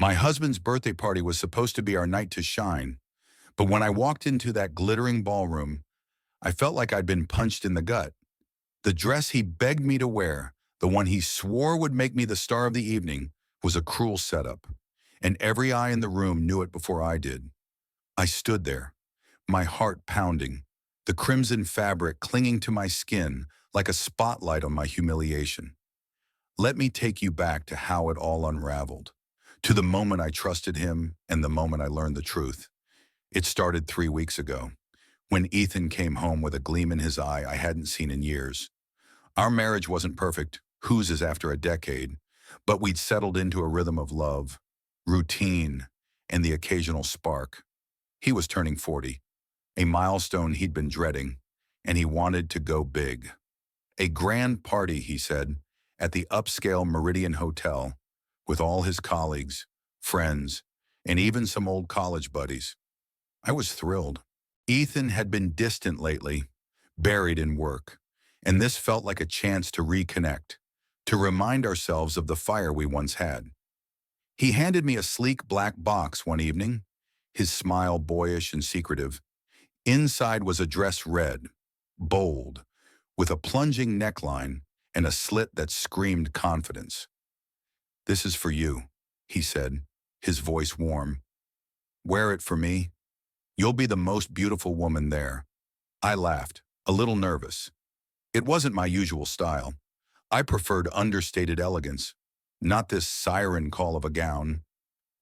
My husband's birthday party was supposed to be our night to shine, but when I walked into that glittering ballroom, I felt like I'd been punched in the gut. The dress he begged me to wear, the one he swore would make me the star of the evening, was a cruel setup, and every eye in the room knew it before I did. I stood there, my heart pounding, the crimson fabric clinging to my skin like a spotlight on my humiliation. Let me take you back to how it all unraveled, to the moment I trusted him and the moment I learned the truth. It started 3 weeks ago, when Ethan came home with a gleam in his eye I hadn't seen in years. Our marriage wasn't perfect, whose is after a decade, but we'd settled into a rhythm of love, routine, and the occasional spark. He was turning 40, a milestone he'd been dreading, and he wanted to go big. A grand party, he said, at the upscale Meridian Hotel, with all his colleagues, friends, and even some old college buddies. I was thrilled. Ethan had been distant lately, buried in work, and this felt like a chance to reconnect, to remind ourselves of the fire we once had. He handed me a sleek black box one evening, his smile boyish and secretive. Inside was a dress red, bold, with a plunging neckline and a slit that screamed confidence. "This is for you," he said, his voice warm. "Wear it for me. You'll be the most beautiful woman there." I laughed, a little nervous. It wasn't my usual style. I preferred understated elegance, not this siren call of a gown.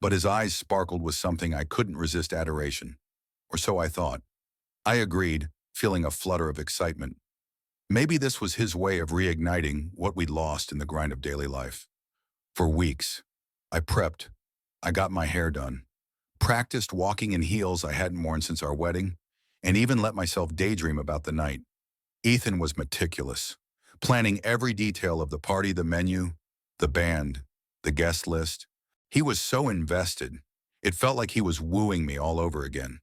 But his eyes sparkled with something I couldn't resist adoration. Or so I thought. I agreed, feeling a flutter of excitement. Maybe this was his way of reigniting what we'd lost in the grind of daily life. For weeks, I prepped. I got my hair done, practiced walking in heels I hadn't worn since our wedding, and even let myself daydream about the night. Ethan was meticulous, planning every detail of the party, the menu, the band, the guest list. He was so invested, it felt like he was wooing me all over again.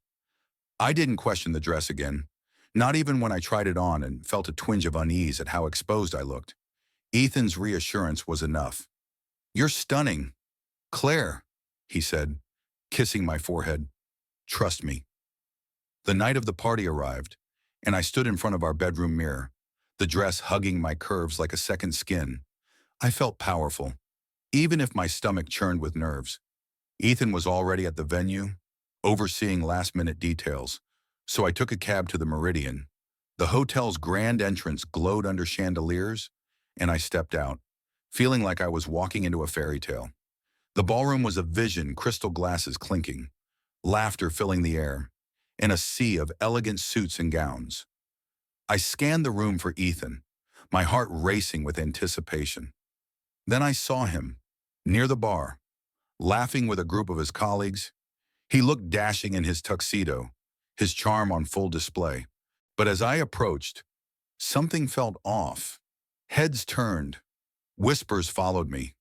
I didn't question the dress again, not even when I tried it on and felt a twinge of unease at how exposed I looked. Ethan's reassurance was enough. "You're stunning, Claire," he said, kissing my forehead. "Trust me." The night of the party arrived, and I stood in front of our bedroom mirror, the dress hugging my curves like a second skin. I felt powerful, even if my stomach churned with nerves. Ethan was already at the venue, overseeing last-minute details, so I took a cab to the Meridian. The hotel's grand entrance glowed under chandeliers, and I stepped out, feeling like I was walking into a fairy tale. The ballroom was a vision, crystal glasses clinking, laughter filling the air, and a sea of elegant suits and gowns. I scanned the room for Ethan, my heart racing with anticipation. Then I saw him, near the bar, laughing with a group of his colleagues. He looked dashing in his tuxedo, his charm on full display. But as I approached, something felt off. Heads turned. Whispers followed me.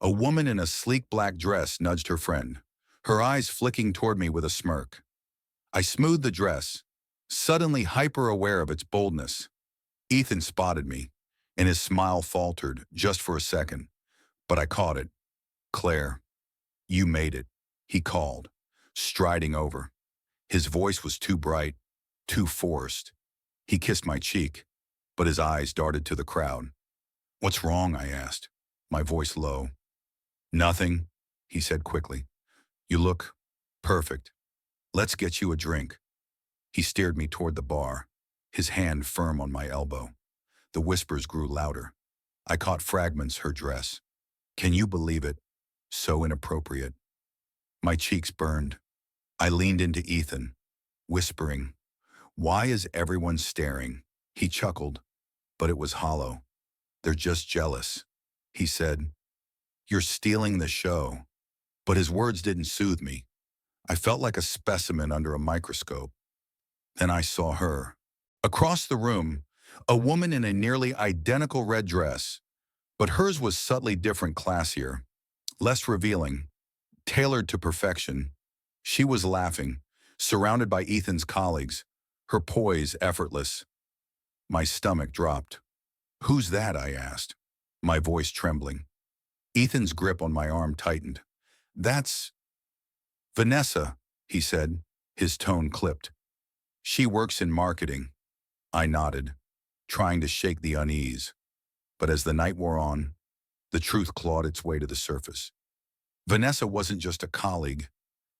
A woman in a sleek black dress nudged her friend, her eyes flicking toward me with a smirk. I smoothed the dress, suddenly hyper-aware of its boldness. Ethan spotted me, and his smile faltered just for a second. But I caught it. "Claire, you made it," he called, striding over. His voice was too bright, too forced. He kissed my cheek, but his eyes darted to the crowd. "What's wrong?" I asked, my voice low. "Nothing," he said quickly. "You look perfect. Let's get you a drink." He steered me toward the bar, his hand firm on my elbow. The whispers grew louder. I caught fragments her dress. "Can you believe it? So inappropriate." My cheeks burned. I leaned into Ethan, whispering, "Why is everyone staring?" He chuckled, but it was hollow. "They're just jealous," he said. "You're stealing the show." But his words didn't soothe me. I felt like a specimen under a microscope. Then I saw her. Across the room, a woman in a nearly identical red dress, but hers was subtly different, classier, less revealing, tailored to perfection. She was laughing, surrounded by Ethan's colleagues, her poise effortless. My stomach dropped. "Who's that?" I asked, my voice trembling. Ethan's grip on my arm tightened. That's Vanessa, he said, his tone clipped. She works in marketing. I nodded, trying to shake the unease. But as the night wore on, the truth clawed its way to the surface. Vanessa wasn't just a colleague.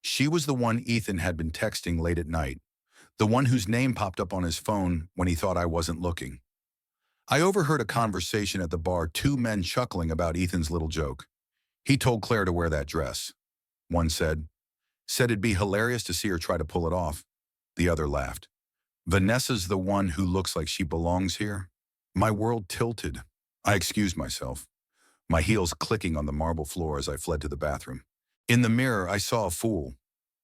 She was the one Ethan had been texting late at night, the one whose name popped up on his phone when he thought I wasn't looking. I overheard a conversation at the bar, two men chuckling about Ethan's little joke. He told Claire to wear that dress. One said it'd be hilarious to see her try to pull it off. The other laughed. Vanessa's the one who looks like she belongs here? My world tilted. I excused myself, my heels clicking on the marble floor as I fled to the bathroom. In the mirror, I saw a fool.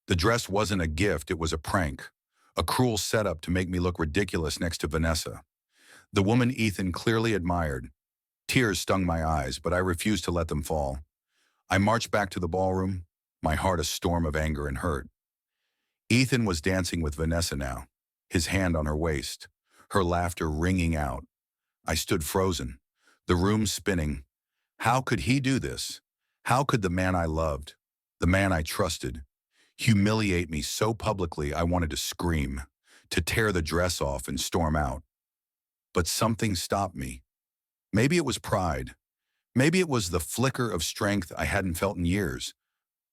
The dress wasn't a gift, it was a prank, a cruel setup to make me look ridiculous next to Vanessa, the woman Ethan clearly admired. Tears stung my eyes, but I refused to let them fall. I marched back to the ballroom, my heart a storm of anger and hurt. Ethan was dancing with Vanessa now, his hand on her waist, her laughter ringing out. I stood frozen, the room spinning. How could he do this? How could the man I loved, the man I trusted, humiliate me so publicly I wanted to scream, to tear the dress off and storm out? But something stopped me. Maybe it was pride. Maybe it was the flicker of strength I hadn't felt in years.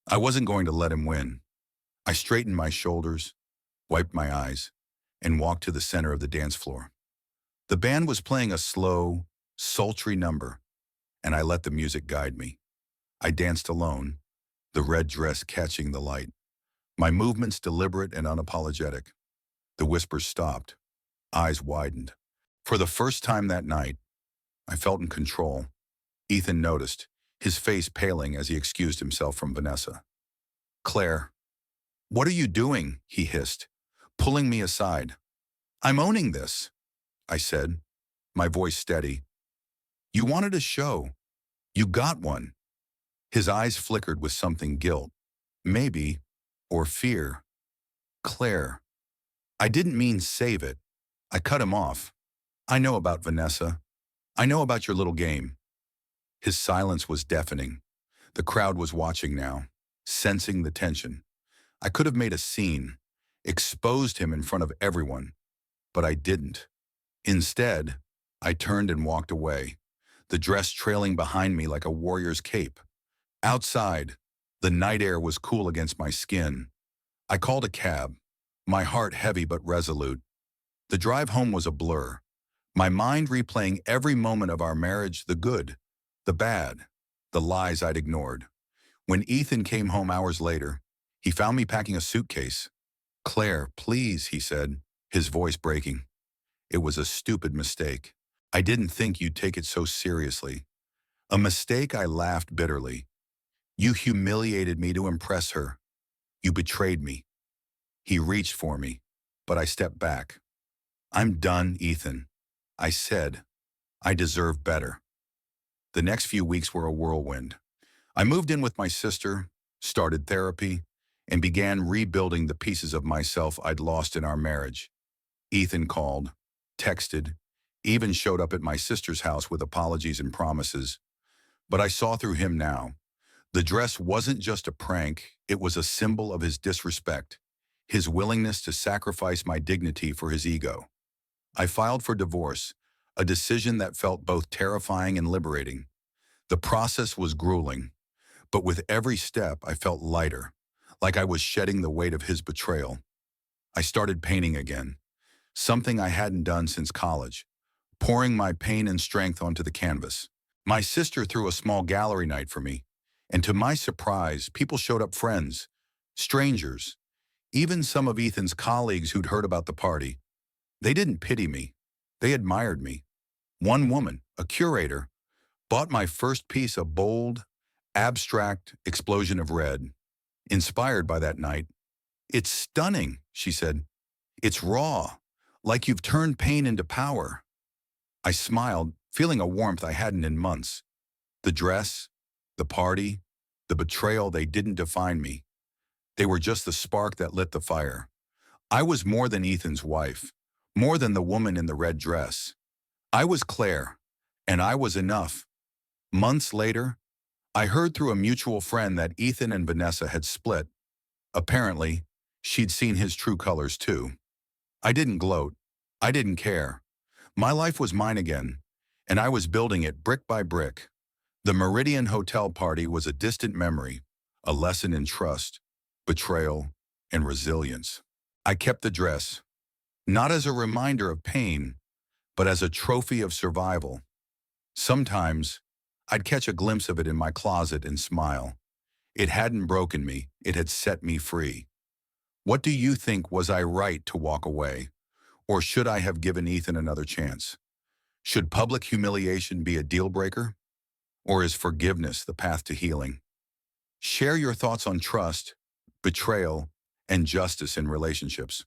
I wasn't going to let him win. I straightened my shoulders, wiped my eyes, and walked to the center of the dance floor. The band was playing a slow, sultry number, and I let the music guide me. I danced alone, the red dress catching the light, my movements deliberate and unapologetic. The whispers stopped, eyes widened. For the first time that night, I felt in control. Ethan noticed, his face paling as he excused himself from Vanessa. Claire, what are you doing? He hissed, pulling me aside. I'm owning this, I said, my voice steady. You wanted a show. You got one. His eyes flickered with something guilt, maybe, or fear. Claire. I didn't mean save it. I cut him off. I know about Vanessa. I know about your little game. His silence was deafening. The crowd was watching now, sensing the tension. I could have made a scene, exposed him in front of everyone, but I didn't. Instead, I turned and walked away, the dress trailing behind me like a warrior's cape. Outside, the night air was cool against my skin. I called a cab, my heart heavy but resolute. The drive home was a blur, my mind replaying every moment of our marriage, the good, the bad, the lies I'd ignored. When Ethan came home hours later, he found me packing a suitcase. Claire, please, he said, his voice breaking. It was a stupid mistake. I didn't think you'd take it so seriously. A mistake, I laughed bitterly. You humiliated me to impress her. You betrayed me. He reached for me, but I stepped back. I'm done, Ethan. I said, I deserve better. The next few weeks were a whirlwind. I moved in with my sister, started therapy, and began rebuilding the pieces of myself I'd lost in our marriage. Ethan called, texted, even showed up at my sister's house with apologies and promises. But I saw through him now. The dress wasn't just a prank, it was a symbol of his disrespect, his willingness to sacrifice my dignity for his ego. I filed for divorce, a decision that felt both terrifying and liberating. The process was grueling, but with every step I felt lighter, like I was shedding the weight of his betrayal. I started painting again, something I hadn't done since college, pouring my pain and strength onto the canvas. My sister threw a small gallery night for me, and to my surprise, people showed up, friends, strangers, even some of Ethan's colleagues who'd heard about the party. They didn't pity me. They admired me. One woman, a curator, bought my first piece, a bold, abstract explosion of red. Inspired by that night, "It's stunning," she said. "It's raw, like you've turned pain into power." I smiled, feeling a warmth I hadn't in months. The dress, the party, the betrayal, they didn't define me. They were just the spark that lit the fire. I was more than Ethan's wife, more than the woman in the red dress. I was Claire, and I was enough. Months later, I heard through a mutual friend that Ethan and Vanessa had split. Apparently, she'd seen his true colors too. I didn't gloat. I didn't care. My life was mine again, and I was building it brick by brick. The Meridian Hotel party was a distant memory, a lesson in trust, betrayal, and resilience. I kept the dress, not as a reminder of pain, but as a trophy of survival. Sometimes, I'd catch a glimpse of it in my closet and smile. It hadn't broken me, it had set me free. What do you think? Was I right to walk away? Or should I have given Ethan another chance? Should public humiliation be a deal breaker? Or is forgiveness the path to healing? Share your thoughts on trust, betrayal, and justice in relationships.